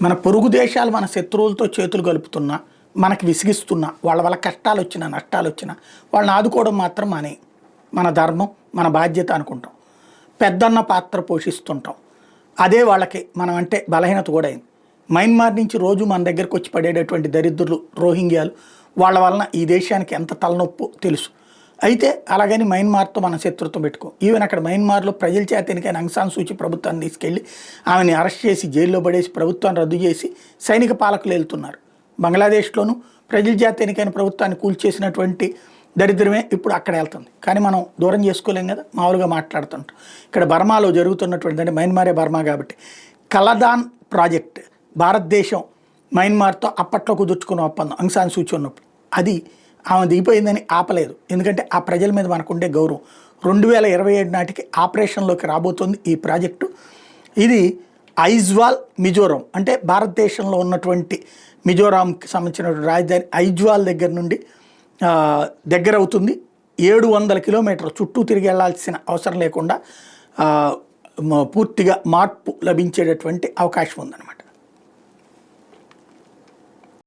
మన పొరుగు దేశాలు మన శత్రువులతో చేతులు కలుపుతున్నా, మనకి విసిగిస్తున్నా, వాళ్ళ వల్ల కష్టాలు వచ్చినా నష్టాలు వచ్చినా వాళ్ళని ఆదుకోవడం మాత్రం మన ధర్మం, మన బాధ్యత అనుకుంటాం. పెద్దన్న పాత్ర పోషిస్తుంటాం. అదే వాళ్ళకి మనం అంటే బలహీనత కూడా అయింది. మయన్మార్ నుంచి రోజు మన దగ్గరకు వచ్చి పడేటటువంటి దరిద్రులు రోహింగ్యాలు, వాళ్ళ వలన ఈ దేశానికి ఎంత తలనొప్పో తెలుసు. అయితే అలాగని మయన్మార్తో మనం శత్రుత్వం పెట్టుకో. ఈవెన్ అక్కడ మయన్మార్లో ప్రజల చేత ఎన్నికైన ఆంగ్ సాన్ సూచీ ప్రభుత్వాన్ని తీసుకెళ్లి ఆమెని అరెస్ట్ చేసి జైల్లో పడేసి ప్రభుత్వాన్ని రద్దు చేసి సైనిక పాలకులు వెళ్తున్నారు. బంగ్లాదేశ్లోనూ ప్రజల చేత ఎన్నికైన ప్రభుత్వాన్ని కూల్చేసినటువంటి దరిద్రమే ఇప్పుడు అక్కడ వెళ్తుంది. కానీ మనం దూరం చేసుకోలేం కదా, మామూలుగా మాట్లాడుతుంటాం. ఇక్కడ బర్మాలో జరుగుతున్నటువంటి, అంటే మయన్మారే బర్మా కాబట్టి, కలదాన్ ప్రాజెక్ట్ భారతదేశం మయన్మార్తో అప్పట్లో కుదుర్చుకున్న ఒప్పందం ఆంగ్ సాన్ సూచీ ఉన్నప్పుడు, అది ఆమె దిగిపోయిందని ఆపలేదు. ఎందుకంటే ఆ ప్రజల మీద మనకుండే గౌరవం. 2027 నాటికి ఆపరేషన్లోకి రాబోతుంది ఈ ప్రాజెక్టు. ఇది ఐజ్వాల్ మిజోరాం, అంటే భారతదేశంలో ఉన్నటువంటి మిజోరాంకి సంబంధించినటువంటి రాజధాని ఐజ్వాల్ దగ్గర నుండి దగ్గర అవుతుంది. 700 కిలోమీటర్లు చుట్టూ తిరిగి వెళ్లాల్సిన అవసరం లేకుండా పూర్తిగా మార్పు లభించేటటువంటి అవకాశం ఉందన్నమాట.